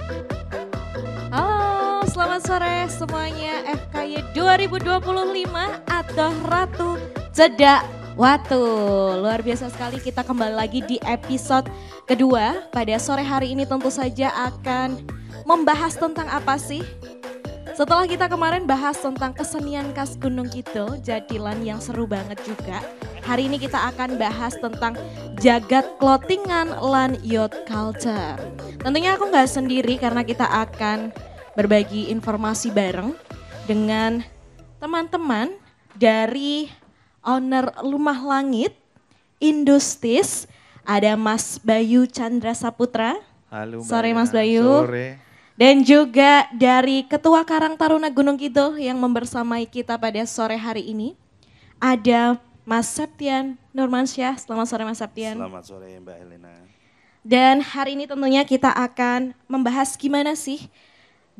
Halo, selamat sore semuanya FKY 2025 atau Ratu Cedak Watu. Luar biasa sekali kita kembali lagi di episode kedua. Pada sore hari ini tentu saja akan membahas tentang apa sih? Setelah kita kemarin bahas tentang kesenian khas Gunung Kidul, jadilan yang seru banget juga. Hari ini kita akan bahas tentang jagat clothingan lan youth culture. Tentunya aku nggak sendiri karena kita akan berbagi informasi bareng dengan teman-teman dari owner Lumah Langit, Industis, ada Mas Bayu Chandra Saputra. Halo Mbak Sore Ina. Mas Bayu. Sore. Dan juga dari Ketua Karang Taruna Gunung Kidul yang membersamai kita pada sore hari ini. Ada Mas Septian Nurmansyah. Selamat sore Mas Septian. Selamat sore Mbak Helena. Dan hari ini tentunya kita akan membahas gimana sih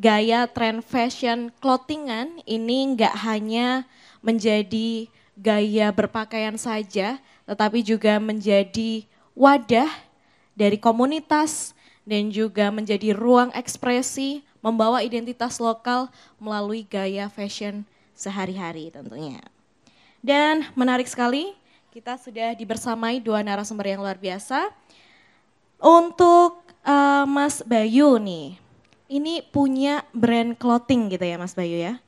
gaya tren fashion clothingan ini nggak hanya menjadi gaya berpakaian saja, tetapi juga menjadi wadah dari komunitas dan juga menjadi ruang ekspresi membawa identitas lokal melalui gaya fashion sehari-hari tentunya. Dan menarik sekali, kita sudah dibersamai dua narasumber yang luar biasa. Untuk Mas Bayu nih, ini punya brand clothing gitu ya Mas Bayu ya?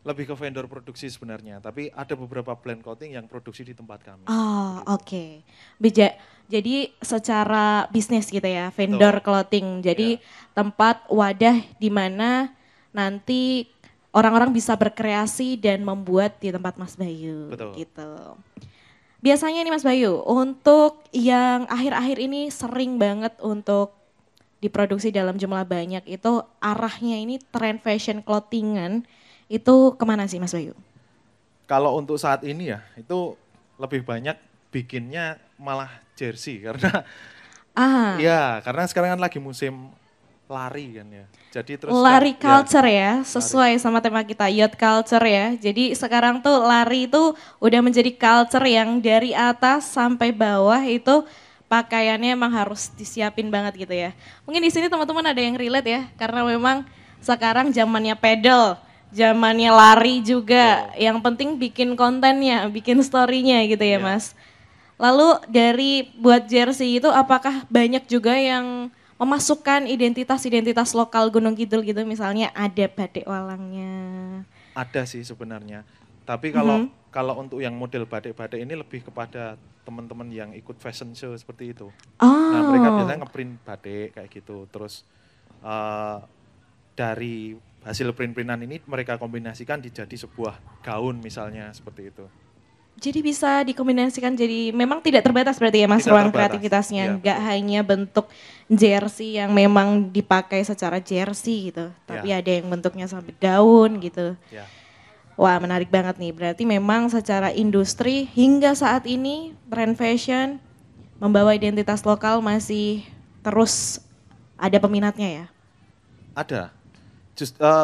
Lebih ke vendor produksi sebenarnya, tapi ada beberapa brand clothing yang produksi di tempat kami. Oh oke, jadi secara bisnis gitu ya, vendor Betul. clothing. Jadi tempat wadah di mana nanti orang-orang bisa berkreasi dan membuat di tempat Mas Bayu. Betul. Gitu. Biasanya nih Mas Bayu, untuk yang akhir-akhir ini sering banget untuk diproduksi dalam jumlah banyak itu arahnya ini tren fashion clothingan itu kemana sih Mas Bayu? Kalau untuk saat ini ya, itu lebih banyak bikinnya malah jersey karena ya karena sekarang kan lagi musim lari kan ya. Jadi terus lari kan, culture ya, sesuai sama tema kita youth culture ya. Jadi sekarang tuh lari itu udah menjadi culture yang dari atas sampai bawah itu pakaiannya emang harus disiapin banget gitu ya. Mungkin di sini teman-teman ada yang relate ya, karena memang sekarang zamannya pedal, zamannya lari juga. Yang penting bikin kontennya, bikin story-nya gitu ya Mas. Lalu dari buat jersey itu apakah banyak juga yang memasukkan identitas-identitas lokal Gunung Kidul gitu, misalnya ada batik walangnya. ada sih sebenarnya. Tapi kalau untuk yang model batik-batik ini lebih kepada teman-teman yang ikut fashion show seperti itu. Nah mereka biasanya ngeprint batik kayak gitu. Terus dari hasil print-printan ini mereka kombinasikan dijadi sebuah gaun misalnya seperti itu. Jadi bisa dikombinasikan jadi memang tidak terbatas berarti ya Mas Tidak ruang terbatas, kreativitasnya, iya, nggak betul. hanya bentuk jersey yang memang dipakai secara jersey gitu, tapi ada yang bentuknya sampai gaun gitu. Ya. Wah menarik banget nih, berarti memang secara industri hingga saat ini brand fashion membawa identitas lokal masih terus ada peminatnya ya? Ada.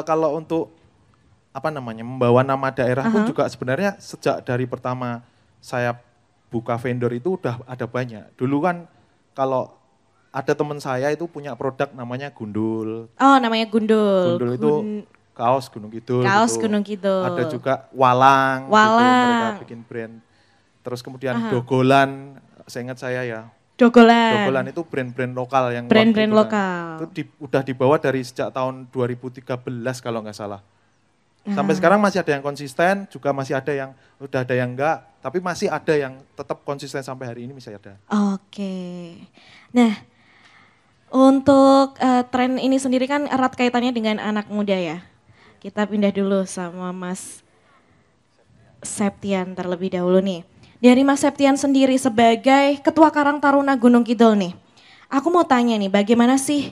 Kalau untuk membawa nama daerah pun juga sebenarnya sejak dari pertama saya buka vendor itu udah ada banyak. Dulu kan kalau ada teman saya itu punya produk namanya Gundul. Oh namanya Gundul. Gundul itu kaos Gunung Kidul Kaos gitu. Gunung Kidul. Ada juga Walang. Gitu, mereka bikin brand. Terus kemudian Dogolan, seingat saya ya. Dogolan itu brand-brand lokal yang brand-brand waktu itu lokal. Itu udah dibawa dari sejak tahun 2013 kalau nggak salah. Sampai sekarang masih ada yang konsisten, juga masih ada yang udah ada yang enggak, tapi masih ada yang tetap konsisten sampai hari ini masih ada. Oke. Nah, untuk tren ini sendiri kan erat kaitannya dengan anak muda ya. Kita pindah dulu sama Mas Septian terlebih dahulu nih. Dari Mas Septian sendiri sebagai Ketua Karang Taruna Gunung Kidul nih. Aku mau tanya nih, bagaimana sih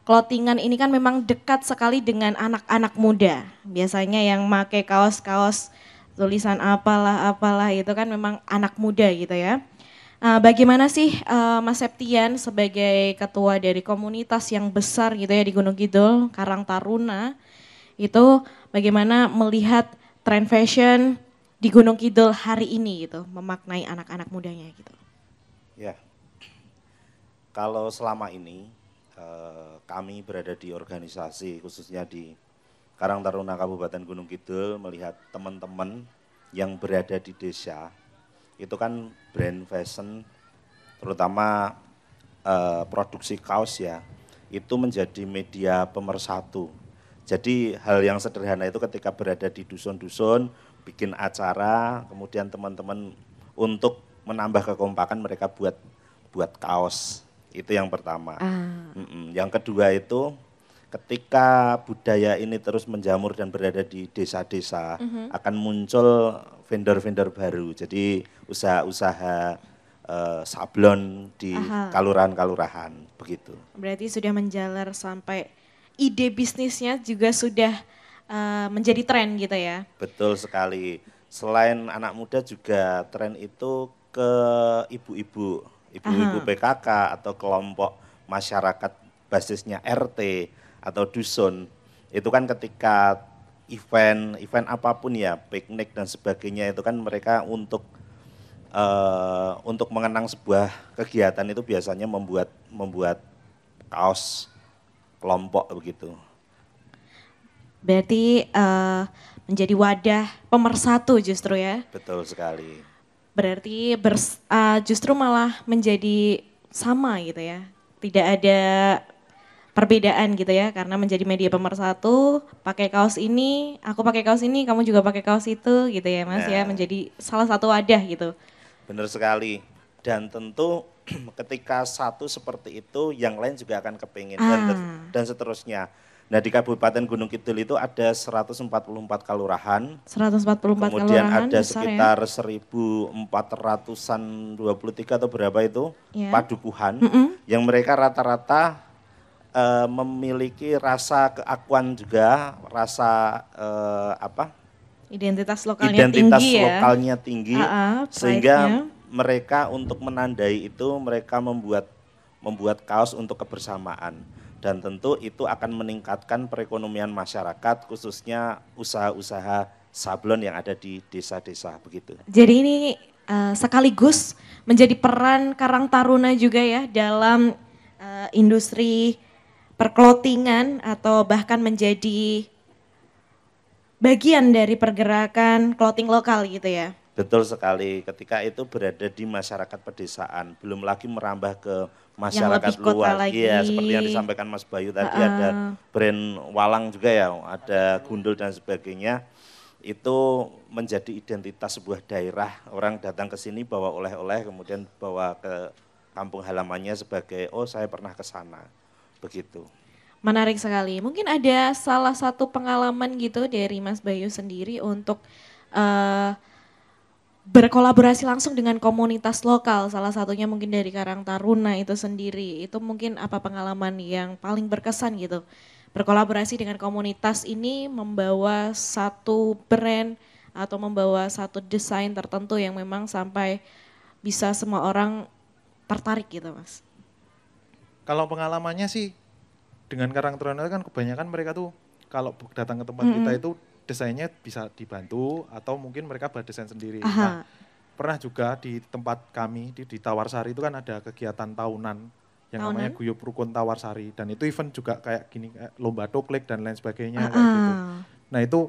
clothingan ini kan memang dekat sekali dengan anak-anak muda. Biasanya yang make kaos-kaos tulisan apalah itu kan memang anak muda gitu ya. Bagaimana sih Mas Septian sebagai ketua dari komunitas yang besar gitu ya di Gunung Kidul, Karang Taruna, itu bagaimana melihat tren fashion di Gunung Kidul hari ini gitu, memaknai anak-anak mudanya gitu? Ya, kalau selama ini kami berada di organisasi khususnya di Karang Taruna Kabupaten Gunung Kidul melihat teman-teman yang berada di desa itu kan brand fashion terutama produksi kaos ya itu menjadi media pemersatu. Jadi hal yang sederhana itu ketika berada di dusun-dusun bikin acara kemudian teman-teman untuk menambah kekompakan mereka buat kaos. Itu yang pertama. Yang kedua itu ketika budaya ini terus menjamur dan berada di desa-desa akan muncul vendor-vendor baru. Jadi usaha-usaha sablon di kalurahan-kalurahan begitu. Berarti sudah menjalar sampai ide bisnisnya juga sudah menjadi tren gitu ya? Betul sekali. Selain anak muda juga tren itu ke ibu-ibu PKK atau kelompok masyarakat basisnya RT atau dusun. Itu kan ketika event apapun ya, piknik dan sebagainya itu kan mereka untuk mengenang sebuah kegiatan itu biasanya membuat kaos kelompok begitu. Berarti menjadi wadah pemersatu justru ya? Betul sekali. Berarti justru malah menjadi sama gitu ya? Tidak ada perbedaan gitu ya, karena menjadi media pemersatu, pakai kaos ini, aku pakai kaos ini, kamu juga pakai kaos itu gitu ya Mas ya, menjadi salah satu wadah gitu. Benar sekali. Dan tentu ketika satu seperti itu, yang lain juga akan kepingin dan seterusnya. Nah di Kabupaten Gunung Kidul itu ada 144 kelurahan. 144 kemudian kelurahan ada besar sekitar ya? 1.400-an 23 atau berapa itu padukuhan yang mereka rata-rata memiliki rasa keakuan juga, rasa Identitas lokalnya tinggi ya. Sehingga mereka untuk menandai itu mereka membuat kaos untuk kebersamaan dan tentu itu akan meningkatkan perekonomian masyarakat khususnya usaha-usaha sablon yang ada di desa-desa begitu. Jadi ini sekaligus menjadi peran Karang Taruna juga ya dalam industri perklotingan atau bahkan menjadi bagian dari pergerakan clothing lokal gitu ya? Betul sekali, ketika itu berada di masyarakat pedesaan, belum lagi merambah ke masyarakat luas. Iya, seperti yang disampaikan Mas Bayu tadi ada brand walang juga ya, ada gundul dan sebagainya. Itu menjadi identitas sebuah daerah, orang datang ke sini bawa oleh-oleh kemudian bawa ke kampung halamannya sebagai oh saya pernah ke sana, begitu. Menarik sekali. Mungkin ada salah satu pengalaman gitu dari Mas Bayu sendiri untuk berkolaborasi langsung dengan komunitas lokal. Salah satunya mungkin dari Karang Taruna itu sendiri. Itu mungkin apa pengalaman yang paling berkesan gitu. Berkolaborasi dengan komunitas ini membawa satu brand atau membawa satu desain tertentu yang memang sampai bisa semua orang tertarik gitu Mas. Kalau pengalamannya sih dengan Karang Taruna kan kebanyakan mereka tuh kalau datang ke tempat kita itu desainnya bisa dibantu atau mungkin mereka buat desain sendiri. Nah, pernah juga di tempat kami di Tawarsari itu kan ada kegiatan tahunan yang namanya Guyup Rukun Tawarsari dan itu event juga kayak gini kayak lomba toklik dan lain sebagainya kayak gitu. Nah, itu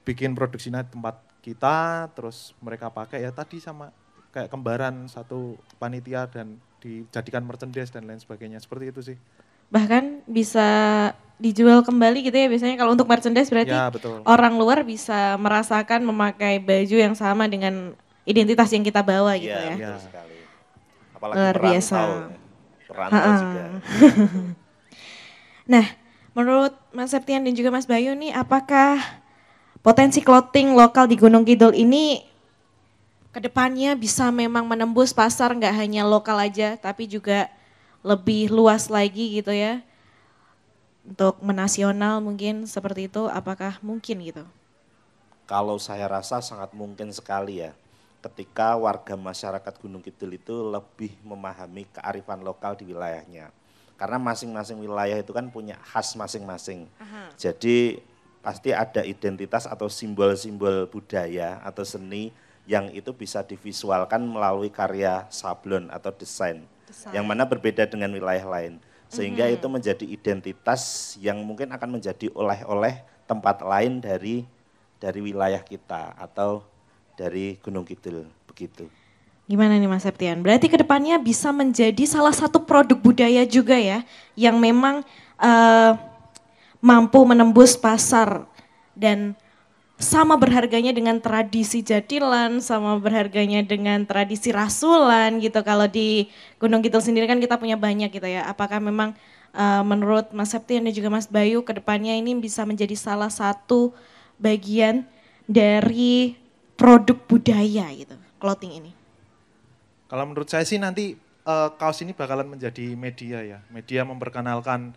bikin produksinya tempat kita terus mereka pakai ya tadi sama kayak kembaran satu panitia dan dijadikan merchandise dan lain sebagainya. Seperti itu sih. Bahkan bisa dijual kembali gitu ya biasanya kalau untuk merchandise berarti ya, orang luar bisa merasakan memakai baju yang sama dengan identitas yang kita bawa gitu ya. Iya, sekali. Apalagi luar biasa. Perantau juga. Nah, menurut Mas Septian dan juga Mas Bayu nih apakah potensi clothing lokal di Gunung Kidul ini kedepannya bisa memang menembus pasar nggak hanya lokal aja tapi juga lebih luas lagi gitu ya, untuk menasional mungkin seperti itu, apakah mungkin gitu? Kalau saya rasa sangat mungkin sekali ya, ketika warga masyarakat Gunung Kidul itu lebih memahami kearifan lokal di wilayahnya. Karena masing-masing wilayah itu kan punya khas masing-masing. Jadi pasti ada identitas atau simbol-simbol budaya atau seni yang itu bisa divisualkan melalui karya sablon atau desain. Yang mana berbeda dengan wilayah lain. Sehingga itu menjadi identitas yang mungkin akan menjadi oleh-oleh tempat lain dari wilayah kita atau dari Gunung Kidul, begitu. Gimana nih Mas Septian? Berarti kedepannya bisa menjadi salah satu produk budaya juga ya, yang memang mampu menembus pasar dan sama berharganya dengan tradisi jadilan, sama berharganya dengan tradisi rasulan gitu. Kalau di Gunung Kidul sendiri kan kita punya banyak gitu ya. Apakah memang menurut Mas Septian dan juga Mas Bayu kedepannya ini bisa menjadi salah satu bagian dari produk budaya gitu, clothing ini? Kalau menurut saya sih nanti kaos ini bakalan menjadi media ya, media memperkenalkan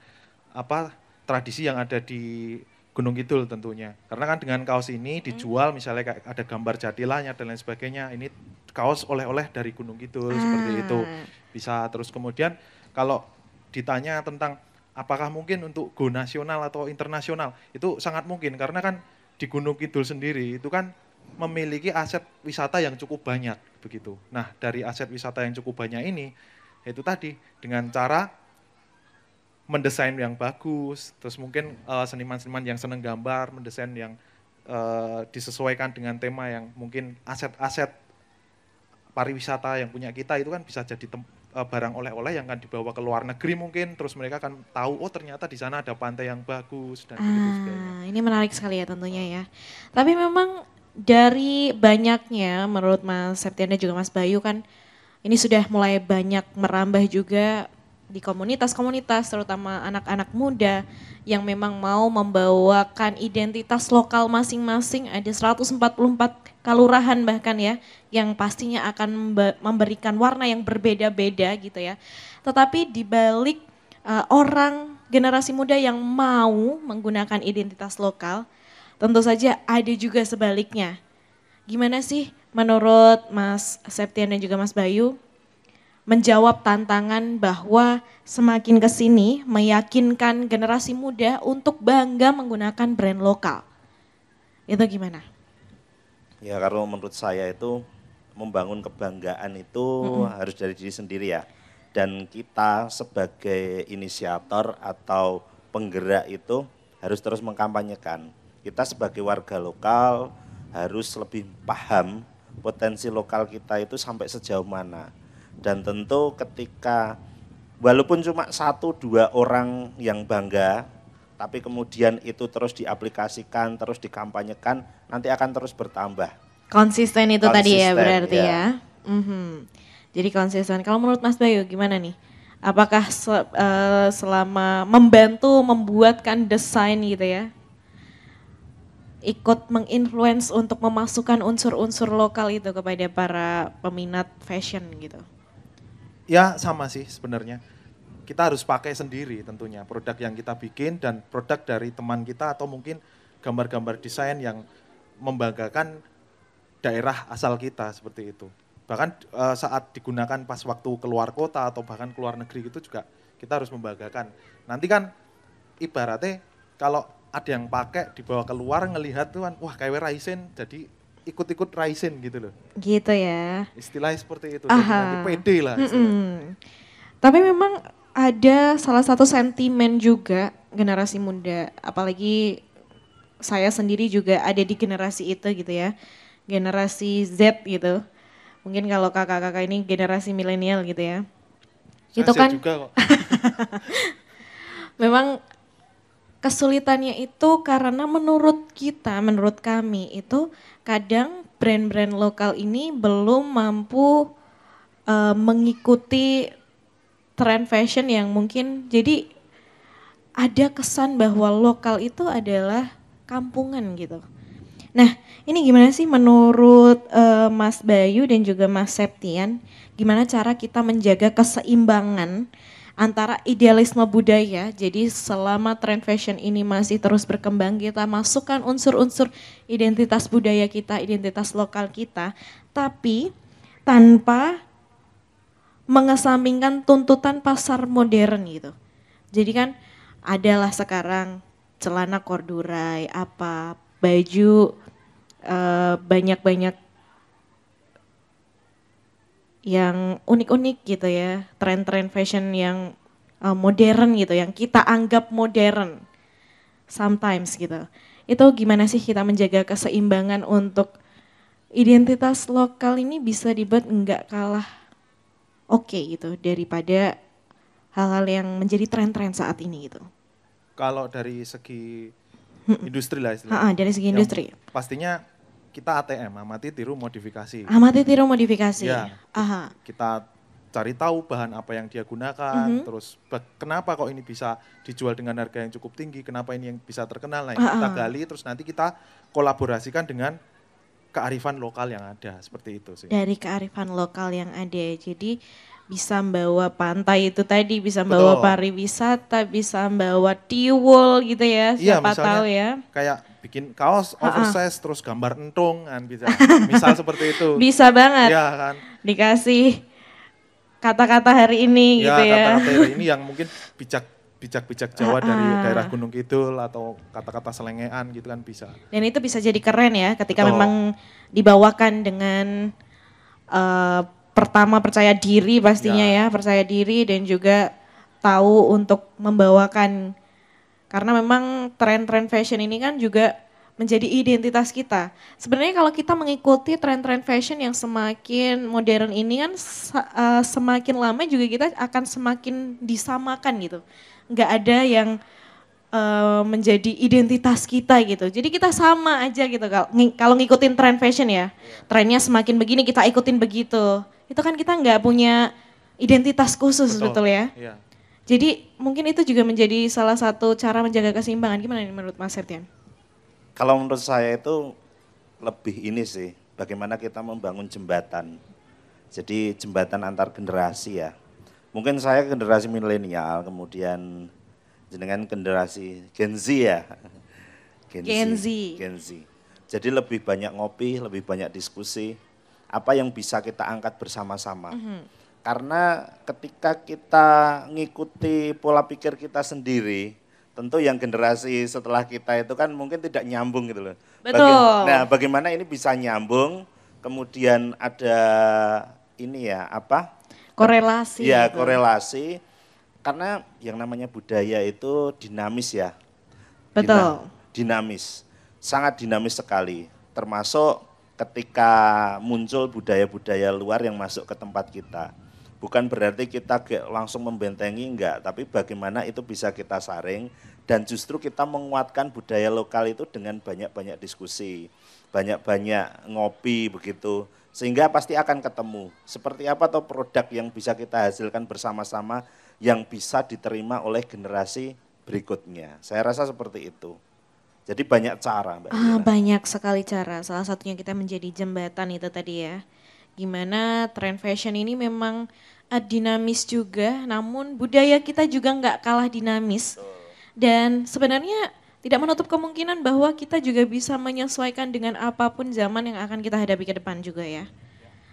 tradisi yang ada di Gunung Kidul tentunya. Karena kan dengan kaos ini dijual misalnya kayak ada gambar jadilahnya dan lain sebagainya. Ini kaos oleh-oleh dari Gunung Kidul seperti itu. Bisa terus kemudian kalau ditanya tentang apakah mungkin untuk go nasional atau internasional, itu sangat mungkin karena kan di Gunung Kidul sendiri itu kan memiliki aset wisata yang cukup banyak begitu. Nah, dari aset wisata yang cukup banyak ini itu tadi dengan cara mendesain yang bagus, terus mungkin seniman-seniman yang seneng gambar, mendesain yang disesuaikan dengan tema yang mungkin aset-aset pariwisata yang punya kita itu kan bisa jadi barang oleh-oleh yang akan dibawa ke luar negeri mungkin, terus mereka akan tahu oh ternyata di sana ada pantai yang bagus dan begitu sebagainya. Ini menarik sekali ya tentunya ya. Tapi memang dari banyaknya menurut Mas Septian dan juga Mas Bayu kan ini sudah mulai banyak merambah juga di komunitas-komunitas terutama anak-anak muda yang memang mau membawakan identitas lokal masing-masing. Ada 144 kalurahan bahkan ya yang pastinya akan memberikan warna yang berbeda-beda gitu ya. Tetapi di balik orang generasi muda yang mau menggunakan identitas lokal, tentu saja ada juga sebaliknya. Gimana sih menurut Mas Septian dan juga Mas Bayu menjawab tantangan bahwa semakin ke sini meyakinkan generasi muda untuk bangga menggunakan brand lokal? Itu gimana? Ya kalau menurut saya itu membangun kebanggaan itu harus dari diri sendiri ya. Dan kita sebagai inisiator atau penggerak itu harus terus mengkampanyekan. Kita sebagai warga lokal harus lebih paham potensi lokal kita itu sampai sejauh mana. Dan tentu ketika walaupun cuma 1-2 orang yang bangga, tapi kemudian itu terus diaplikasikan, terus dikampanyekan, nanti akan terus bertambah. Konsisten itu tadi ya berarti ya. ya. Jadi konsisten. Kalau menurut Mas Bayu gimana nih? Apakah selama membantu membuatkan desain gitu ya, ikut menginfluence untuk memasukkan unsur-unsur lokal itu kepada para peminat fashion gitu? Ya sama sih sebenarnya. Kita harus pakai sendiri tentunya produk yang kita bikin dan produk dari teman kita atau mungkin gambar-gambar desain yang membanggakan daerah asal kita seperti itu. Bahkan saat digunakan pas waktu keluar kota atau bahkan keluar negeri itu juga kita harus membanggakan. Nanti kan ibaratnya kalau ada yang pakai dibawa keluar ngelihat tuh kan wah kayak Raisen jadi ikut-ikut Raisen gitu loh. Gitu ya. Istilahnya seperti itu, jadi nanti pede lah istilahnya. Tapi memang ada salah satu sentimen juga generasi muda, apalagi saya sendiri juga ada di generasi itu gitu ya, generasi Z gitu. Mungkin kalau kakak-kakak ini generasi milenial gitu ya. Itu kan juga kok. Memang kesulitannya itu karena menurut kita, menurut kami itu kadang brand-brand lokal ini belum mampu mengikuti tren fashion yang mungkin jadi ada kesan bahwa lokal itu adalah kampungan gitu. Nah ini gimana sih menurut Mas Bayu dan juga Mas Septian, gimana cara kita menjaga keseimbangan antara idealisme budaya, jadi selama tren fashion ini masih terus berkembang, kita masukkan unsur-unsur identitas budaya kita, identitas lokal kita, tapi tanpa mengesampingkan tuntutan pasar modern gitu. Jadi kan adalah sekarang celana corduroy, baju banyak-banyak yang unik-unik gitu ya, tren-tren fashion yang modern gitu, yang kita anggap modern sometimes gitu. Itu gimana sih kita menjaga keseimbangan untuk identitas lokal ini bisa dibuat nggak kalah oke gitu daripada hal-hal yang menjadi tren-tren saat ini gitu. Kalau dari segi industri lah Dari segi yang industri. pastinya kita ATM, amati tiru modifikasi. Amati tiru modifikasi. Ya, kita cari tahu bahan apa yang dia gunakan, terus kenapa kok ini bisa dijual dengan harga yang cukup tinggi, kenapa ini yang bisa terkenal, nah kita gali, terus nanti kita kolaborasikan dengan kearifan lokal yang ada, seperti itu sih. Dari kearifan lokal yang ada, jadi bisa membawa pantai itu tadi, bisa membawa pariwisata, bisa membawa tiwul gitu ya, siapa tahu ya. Kayak bikin kaos oversize terus gambar entung kan bisa, misal seperti itu. Bisa banget, ya, kan? Dikasih kata-kata hari ini gitu ya. Kata-kata hari ini yang mungkin bijak Jawa dari daerah Gunung Kidul atau kata-kata selengean gitu kan bisa. Dan itu bisa jadi keren ya ketika memang dibawakan dengan pertama percaya diri pastinya ya, percaya diri dan juga tahu untuk membawakan. Karena memang tren-tren fashion ini kan juga menjadi identitas kita. Sebenarnya kalau kita mengikuti tren-tren fashion yang semakin modern ini kan semakin lama juga kita akan semakin disamakan gitu. Nggak ada yang menjadi identitas kita gitu. Jadi kita sama aja gitu kalau ngikutin tren fashion ya. Trennya semakin begini kita ikutin begitu. Itu kan kita nggak punya identitas khusus betul ya. Iya. Jadi mungkin itu juga menjadi salah satu cara menjaga keseimbangan. Gimana nih menurut Mas Septian? Kalau menurut saya itu lebih ini sih, bagaimana kita membangun jembatan. Jadi jembatan antar generasi ya. Mungkin saya generasi milenial, kemudian jenengan generasi Gen Z ya. Gen Z. Jadi lebih banyak ngopi, lebih banyak diskusi, apa yang bisa kita angkat bersama-sama. Karena ketika kita ngikuti pola pikir kita sendiri, tentu yang generasi setelah kita itu kan mungkin tidak nyambung gitu loh. Betul. Bagaimana ini bisa nyambung, kemudian ada ini ya apa? Korelasi. Ya korelasi, karena yang namanya budaya itu dinamis ya. Betul. Dinamis, sangat dinamis sekali. Termasuk ketika muncul budaya-budaya luar yang masuk ke tempat kita. Bukan berarti kita langsung membentengi, enggak, tapi bagaimana itu bisa kita saring dan justru kita menguatkan budaya lokal itu dengan banyak-banyak diskusi, banyak-banyak ngopi begitu, sehingga pasti akan ketemu seperti apa atau produk yang bisa kita hasilkan bersama-sama yang bisa diterima oleh generasi berikutnya. Saya rasa seperti itu. Jadi banyak cara, Mbak Dina. Banyak sekali cara, salah satunya kita menjadi jembatan itu tadi ya. Gimana tren fashion ini memang dinamis juga, namun budaya kita juga nggak kalah dinamis. Dan sebenarnya tidak menutup kemungkinan bahwa kita juga bisa menyesuaikan dengan apapun zaman yang akan kita hadapi ke depan juga ya.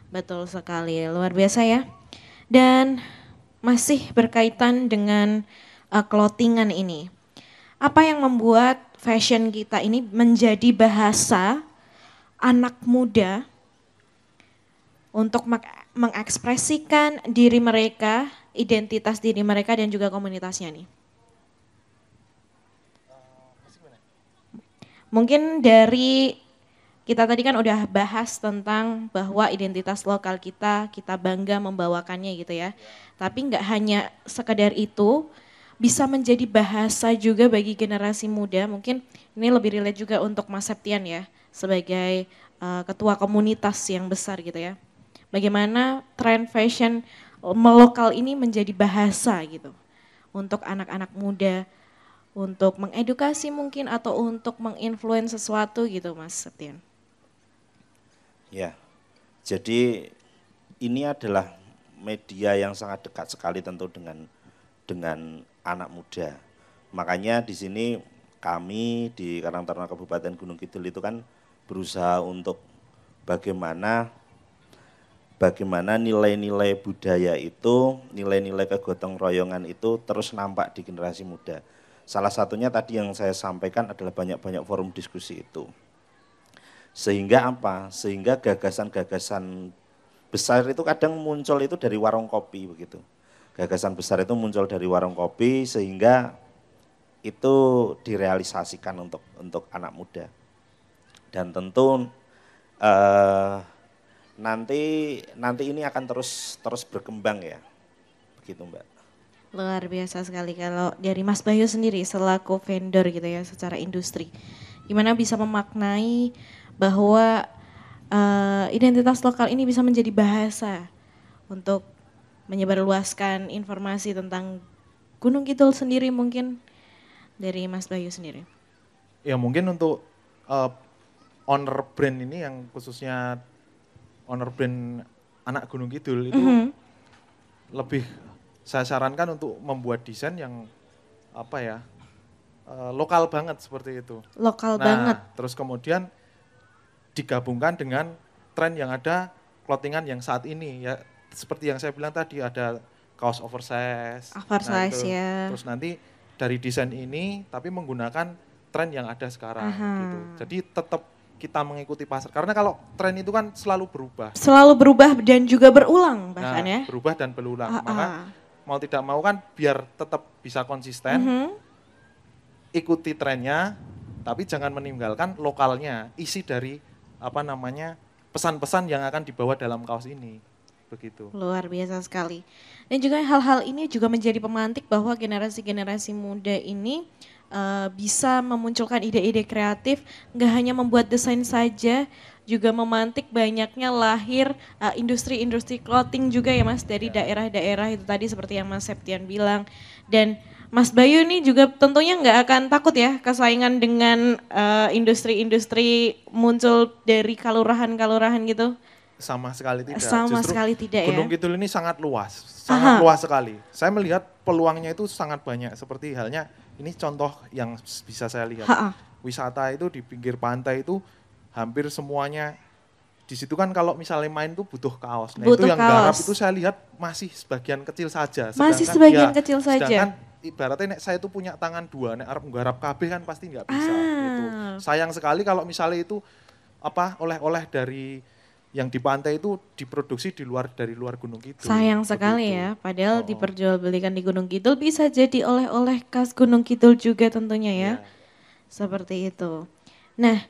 Betul sekali, luar biasa ya. Dan masih berkaitan dengan clothingan ini. Apa yang membuat fashion kita ini menjadi bahasa anak muda untuk mengekspresikan diri mereka, identitas diri mereka dan juga komunitasnya nih? Mungkin dari kita tadi kan udah bahas tentang bahwa identitas lokal kita bangga membawakannya gitu ya. Tapi nggak hanya sekedar itu, bisa menjadi bahasa juga bagi generasi muda. Mungkin ini lebih relate juga untuk Mas Septian ya, sebagai ketua komunitas yang besar gitu ya. Bagaimana tren fashion lokal ini menjadi bahasa gitu untuk anak-anak muda, untuk mengedukasi mungkin atau untuk menginfluence sesuatu gitu Mas Septian. Ya, jadi ini adalah media yang sangat dekat sekali tentu dengan anak muda. Makanya di sini kami di Karang Taruna Kabupaten Gunung Kidul itu kan berusaha untuk bagaimana nilai-nilai budaya itu, nilai-nilai kegotong royongan itu terus nampak di generasi muda. Salah satunya tadi yang saya sampaikan adalah banyak-banyak forum diskusi itu. Sehingga apa? Sehingga gagasan-gagasan besar itu kadang muncul itu dari warung kopi begitu. gagasan besar itu muncul dari warung kopi sehingga itu direalisasikan untuk anak muda. Dan tentu nanti ini akan terus berkembang ya, begitu Mbak. Luar biasa sekali kalau dari Mas Bayu sendiri selaku vendor gitu ya secara industri. Gimana bisa memaknai bahwa identitas lokal ini bisa menjadi bahasa untuk menyebarluaskan informasi tentang Gunung Kidul sendiri mungkin dari Mas Bayu sendiri. Ya mungkin untuk owner brand ini yang khususnya owner brand anak Gunung Kidul itu lebih saya sarankan untuk membuat desain yang lokal banget seperti itu. Lokal banget. Terus kemudian digabungkan dengan tren yang ada clothingan yang saat ini ya seperti yang saya bilang tadi ada kaos oversize. Oversize ya. Terus nanti dari desain ini tapi menggunakan tren yang ada sekarang gitu. Jadi tetap kita mengikuti pasar. Karena kalau tren itu kan selalu berubah. Selalu berubah dan juga berulang bahkan ya. Berubah dan berulang. Maka mau tidak mau kan biar tetap bisa konsisten, ikuti trennya, tapi jangan meninggalkan lokalnya. Isi dari pesan-pesan yang akan dibawa dalam kaos ini. Begitu. Luar biasa sekali. Dan juga hal-hal ini juga menjadi pemantik bahwa generasi-generasi muda ini bisa memunculkan ide-ide kreatif, nggak hanya membuat desain saja, juga memantik banyaknya lahir industri-industri clothing juga ya Mas dari daerah-daerah itu tadi seperti yang Mas Septian bilang. Dan Mas Bayu ini juga tentunya nggak akan takut ya kesaingan dengan industri-industri muncul dari kalurahan-kalurahan gitu. Sama sekali tidak. Sama Justru sekali tidak Gunung ya. Kidul ini sangat luas sekali. Saya melihat peluangnya itu sangat banyak. Seperti halnya ini contoh yang bisa saya lihat. Wisata itu di pinggir pantai itu hampir semuanya. Di situ kan kalau misalnya main tuh butuh kaos. Nah butuh itu yang kaos. garap itu saya lihat masih sebagian kecil saja. Masih sebagian kecil saja. Sedangkan ibaratnya saya itu punya tangan dua, nek arep nggarap kabeh kan pasti nggak bisa gitu. Sayang sekali kalau misalnya itu oleh-oleh dari yang di pantai itu diproduksi dari luar Gunung Kidul. Sayang sekali ya, padahal diperjualbelikan di Gunung Kidul bisa jadi oleh-oleh khas Gunung Kidul juga tentunya ya. Seperti itu. Nah,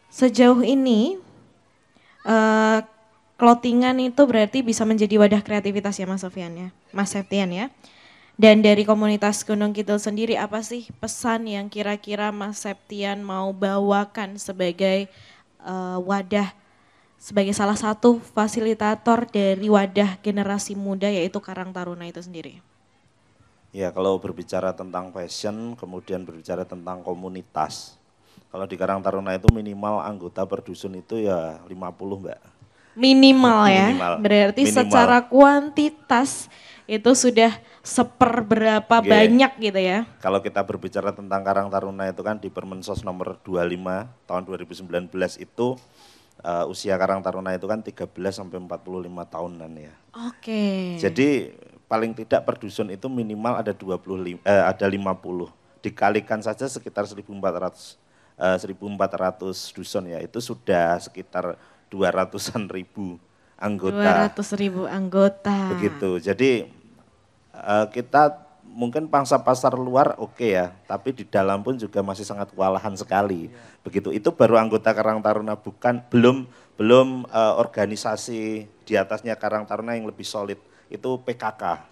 sejauh ini clothingan itu berarti bisa menjadi wadah kreativitas ya Mas Sofyan ya, Mas Septian ya. Dan dari komunitas Gunung Kidul sendiri apa sih pesan yang kira-kira Mas Septian mau bawakan sebagai wadah, sebagai salah satu fasilitator dari wadah generasi muda yaitu Karang Taruna itu sendiri? Ya kalau berbicara tentang fashion, kemudian berbicara tentang komunitas. Kalau di Karang Taruna itu minimal anggota per dusun itu ya 50 Mbak. Minimal ya, berarti secara kuantitas itu sudah seperberapa banyak gitu ya. Kalau kita berbicara tentang Karang Taruna itu kan di Permensos nomor 25 tahun 2019 itu usia Karang Taruna itu kan 13 sampai 45 tahunan ya. Oke. Jadi paling tidak per dusun itu minimal ada 50. Dikalikan saja sekitar 1.400 dusun ya. Itu sudah sekitar 200-an ribu anggota. 200.000 anggota. Begitu. Jadi kita mungkin pangsa pasar luar oke ya, tapi di dalam pun juga masih sangat kewalahan sekali. Begitu. Itu baru anggota Karang Taruna, belum organisasi di atasnya Karang Taruna yang lebih solid. Itu PKK.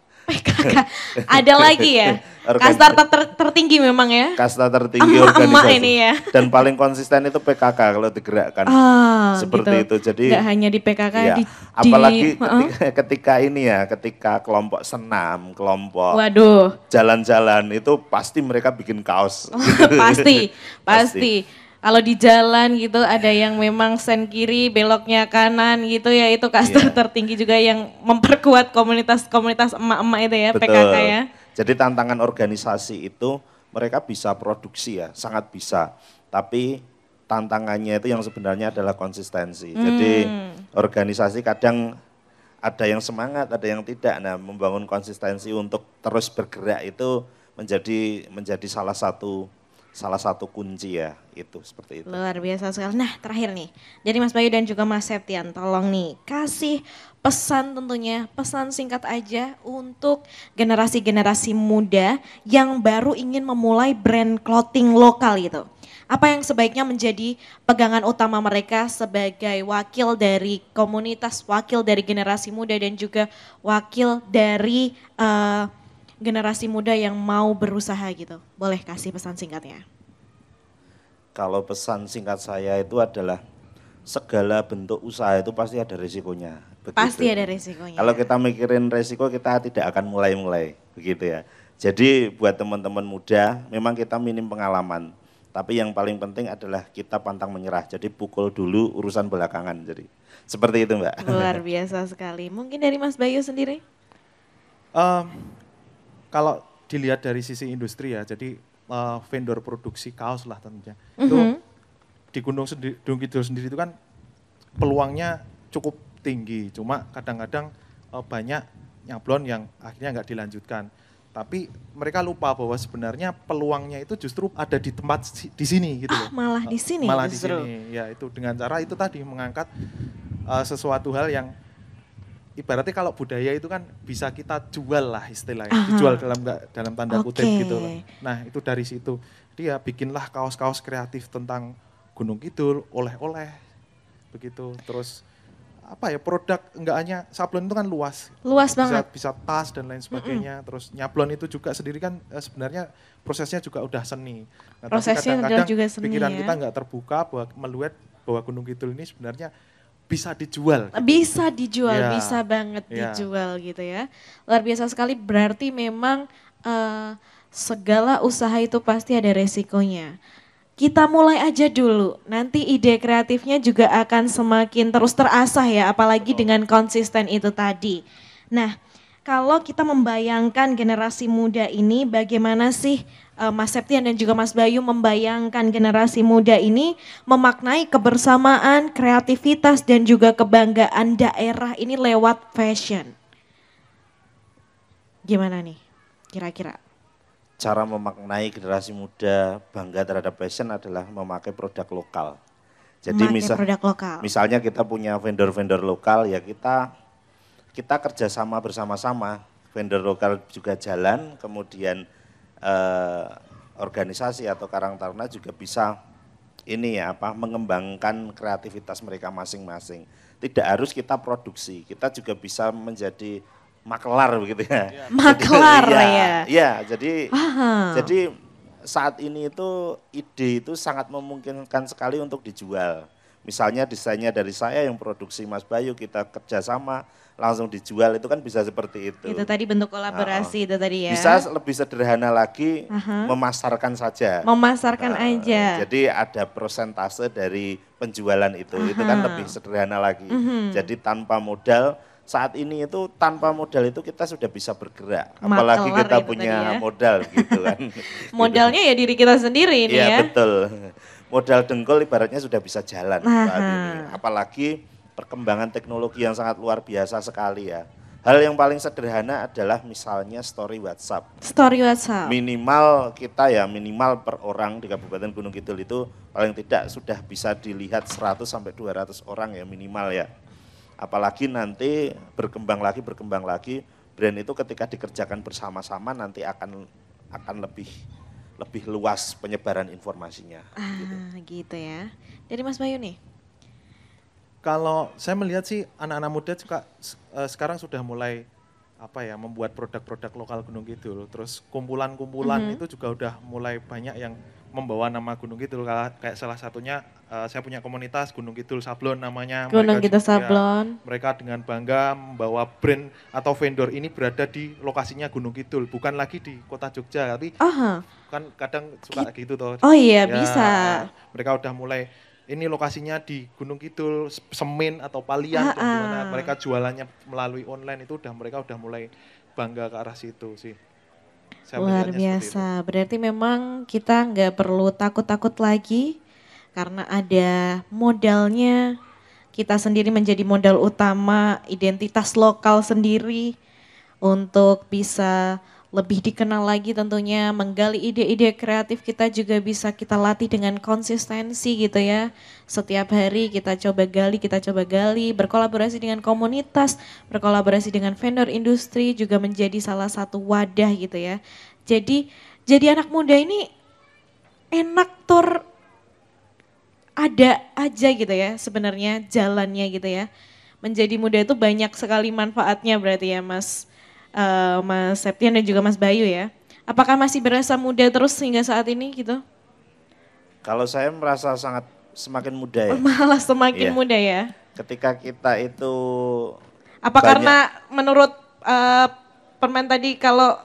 Ada lagi ya, kasta tertinggi memang ya. Kasta tertinggi organisasi. Ini ya. Dan paling konsisten itu PKK kalau digerakkan. Seperti gitu. itu. Jadi nggak hanya di PKK ya, apalagi ketika kelompok senam, kelompok jalan-jalan itu pasti mereka bikin kaos. Pasti. Kalau di jalan gitu ada yang memang sen kiri beloknya kanan gitu ya, itu kasta tertinggi juga yang memperkuat komunitas emak-emak itu ya. Betul. PKK ya. Jadi tantangan organisasi itu mereka bisa produksi ya, sangat bisa. Tapi tantangannya itu yang sebenarnya adalah konsistensi. Jadi organisasi kadang ada yang semangat, ada yang tidak. Nah, membangun konsistensi untuk terus bergerak itu menjadi salah satu salah satu kunci ya, itu seperti itu. Luar biasa sekali. Nah terakhir nih, jadi Mas Bayu dan juga Mas Septian, tolong nih kasih pesan tentunya, pesan singkat aja untuk generasi-generasi muda yang baru ingin memulai brand clothing lokal gitu. Apa yang sebaiknya menjadi pegangan utama mereka sebagai wakil dari komunitas, wakil dari generasi muda dan juga wakil dari generasi muda yang mau berusaha gitu. Boleh kasih pesan singkatnya? Kalau pesan singkat saya itu adalah segala bentuk usaha itu pasti ada resikonya. Begitu. Pasti ada resikonya. Kalau kita mikirin resiko kita tidak akan mulai-mulai, begitu ya. Jadi buat teman-teman muda memang kita minim pengalaman. Tapi yang paling penting adalah kita pantang menyerah. Jadi pukul dulu urusan belakangan. Jadi seperti itu Mbak. Luar biasa sekali. Mungkin dari Mas Bayu sendiri? Kalau dilihat dari sisi industri ya, jadi vendor produksi kaos lah tentunya. Itu di Gunung Kidul sendiri itu kan peluangnya cukup tinggi, cuma kadang-kadang banyak nyablon yang akhirnya nggak dilanjutkan. Tapi mereka lupa bahwa sebenarnya peluangnya itu justru ada di tempat di sini gitu loh. Malah di sini malah justru. di sini, ya itu dengan cara itu tadi mengangkat sesuatu hal yang ibaratnya kalau budaya itu kan bisa kita jual lah istilahnya, dijual dalam tanda kutip gitu loh. Nah itu dari situ, dia bikinlah kaos-kaos kreatif tentang Gunung Kidul, oleh-oleh, begitu. Terus apa ya, produk enggak hanya sablon itu kan luas banget. Bisa tas dan lain sebagainya. Terus nyablon itu juga sendiri kan sebenarnya prosesnya juga udah seni. Nah, prosesnya kadang-kadang juga seni pikiran ya. kita nggak terbuka melihat bahwa Gunung Kidul ini sebenarnya bisa dijual. Gitu. Bisa dijual, ya, bisa banget dijual gitu ya. Luar biasa sekali, berarti memang segala usaha itu pasti ada resikonya. Kita mulai aja dulu, nanti ide kreatifnya juga akan semakin terus terasah ya, apalagi dengan konsisten itu tadi. Nah, kalau kita membayangkan generasi muda ini, bagaimana sih Mas Septian dan juga Mas Bayu membayangkan generasi muda ini memaknai kebersamaan, kreativitas dan juga kebanggaan daerah ini lewat fashion? Gimana nih kira-kira? Cara memaknai generasi muda bangga terhadap fashion adalah memakai produk lokal. Jadi produk lokal. Misalnya kita punya vendor-vendor lokal ya kita kerjasama bersama-sama, vendor lokal juga jalan, kemudian organisasi atau Karang Taruna juga bisa mengembangkan kreativitas mereka masing-masing. Tidak harus kita produksi, kita juga bisa menjadi makelar begitu ya. Makelar Iya, jadi saat ini itu ide itu sangat memungkinkan sekali untuk dijual. Misalnya desainnya dari saya yang produksi Mas Bayu, kita kerjasama langsung dijual, itu kan bisa seperti itu. Itu tadi bentuk kolaborasi itu tadi ya. Bisa lebih sederhana lagi, memasarkan saja. Memasarkan aja. Jadi ada prosentase dari penjualan itu kan lebih sederhana lagi. Jadi tanpa modal, saat ini itu tanpa modal itu kita sudah bisa bergerak. Apalagi kita punya modal gitu kan. Modalnya ya diri kita sendiri ini ya. Iya betul. Modal dengkul ibaratnya sudah bisa jalan saat ini. Apalagi perkembangan teknologi yang sangat luar biasa sekali ya. Hal yang paling sederhana adalah misalnya story WhatsApp. Story WhatsApp. Minimal per orang di Kabupaten Gunung Kidul itu paling tidak sudah bisa dilihat 100 sampai 200 orang ya minimal ya. Apalagi nanti berkembang lagi, brand itu ketika dikerjakan bersama-sama nanti akan lebih luas penyebaran informasinya. Gitu ya. Dari Mas Bayu nih? Kalau saya melihat sih anak-anak muda juga sekarang sudah mulai membuat produk-produk lokal Gunung Kidul. Terus kumpulan-kumpulan itu juga udah mulai banyak yang membawa nama Gunung Kidul. Kayak salah satunya saya punya komunitas Gunung Kidul Sablon namanya. Gunung Kidul Sablon. Mereka dengan bangga membawa brand atau vendor ini berada di lokasinya Gunung Kidul. Bukan lagi di kota Jogja, tapi kan kadang suka gitu toh. Oh iya bisa. Mereka udah mulai ini lokasinya di Gunung Kidul, Semin atau Palian, gimana mereka jualannya melalui online itu mereka udah mulai bangga ke arah situ sih. Luar biasa, berarti memang kita nggak perlu takut-takut lagi karena ada modalnya, kita sendiri menjadi modal utama, identitas lokal sendiri untuk bisa lebih dikenal lagi tentunya, menggali ide-ide kreatif kita juga bisa kita latih dengan konsistensi gitu ya. Setiap hari kita coba gali, berkolaborasi dengan komunitas, berkolaborasi dengan vendor industri juga menjadi salah satu wadah gitu ya. Jadi anak muda ini enak ada aja gitu ya sebenarnya jalannya gitu ya. Menjadi muda itu banyak sekali manfaatnya berarti ya Mas Septian dan juga Mas Bayu ya. Apakah masih berasa muda terus hingga saat ini gitu? Kalau saya merasa semakin muda ya. Malah semakin muda ya. Ketika kita itu apa karena menurut permen tadi kalau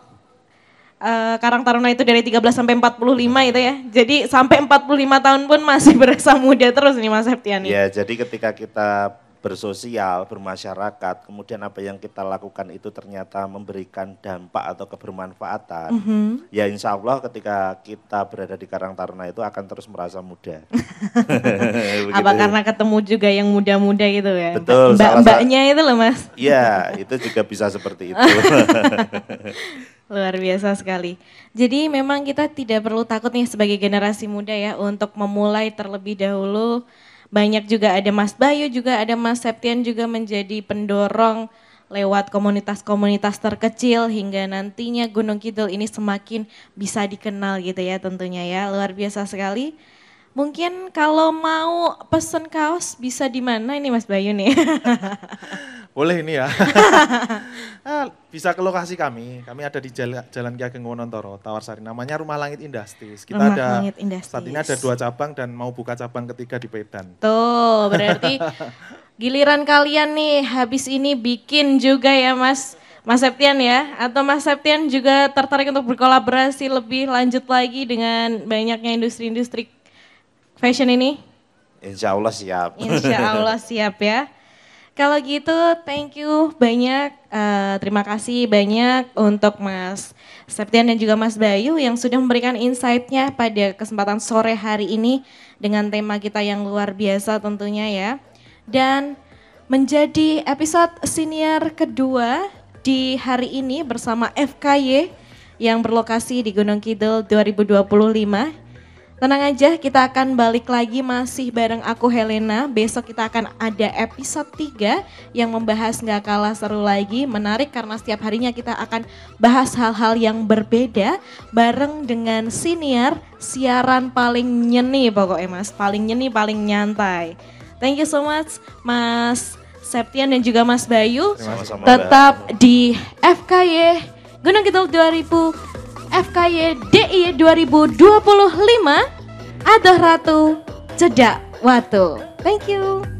Karang Taruna itu dari 13 sampai 45 itu ya. Jadi sampai 45 tahun pun masih berasa muda terus nih Mas Septian. Ya, jadi ketika kita bersosial, bermasyarakat, kemudian apa yang kita lakukan itu ternyata memberikan dampak atau kebermanfaatan, ya insya Allah ketika kita berada di Karang Taruna itu akan terus merasa muda. Apa karena ketemu juga yang muda-muda gitu ya? Betul. Mbak-mbaknya itu loh Mas. Iya, itu juga bisa seperti itu. Luar biasa sekali. Jadi memang kita tidak perlu takut nih sebagai generasi muda ya untuk memulai terlebih dahulu. Banyak juga ada Mas Bayu, juga ada Mas Septian juga menjadi pendorong lewat komunitas-komunitas terkecil hingga nantinya Gunung Kidul ini semakin bisa dikenal gitu ya tentunya ya. Luar biasa sekali. Mungkin kalau mau pesen kaos bisa di mana ini Mas Bayu nih? Boleh ini ya. Bisa ke lokasi kami. Kami ada di Jalan Ki Ageng Wonontoro, Tawarsari. Namanya Rumah Langit Industries. Kita saat ini ada 2 cabang dan mau buka cabang ketiga di Medan. Tuh, berarti giliran kalian nih habis ini bikin juga ya Mas Septian ya. Atau Mas Septian juga tertarik untuk berkolaborasi lebih lanjut lagi dengan banyaknya industri-industri fashion ini? Insya Allah siap. Insya Allah siap ya. Kalau gitu thank you banyak, terima kasih banyak untuk Mas Septian dan juga Mas Bayu yang sudah memberikan insight-nya pada kesempatan sore hari ini dengan tema kita yang luar biasa tentunya ya. Dan menjadi episode senior kedua di hari ini bersama FKY yang berlokasi di Gunung Kidul 2025. Tenang aja, kita akan balik lagi masih bareng aku Helena. Besok kita akan ada episode 3 yang membahas gak kalah seru lagi. Menarik karena setiap harinya kita akan bahas hal-hal yang berbeda bareng dengan senior siaran paling nyeni pokoknya Mas. Paling nyeni, paling nyantai. Thank you so much Mas Septian dan juga Mas Bayu. Sama-sama, tetap di FKY Gunung Kidul 2000. FKY DI 2025 Adoh Ratu Cedak Watu. Thank you.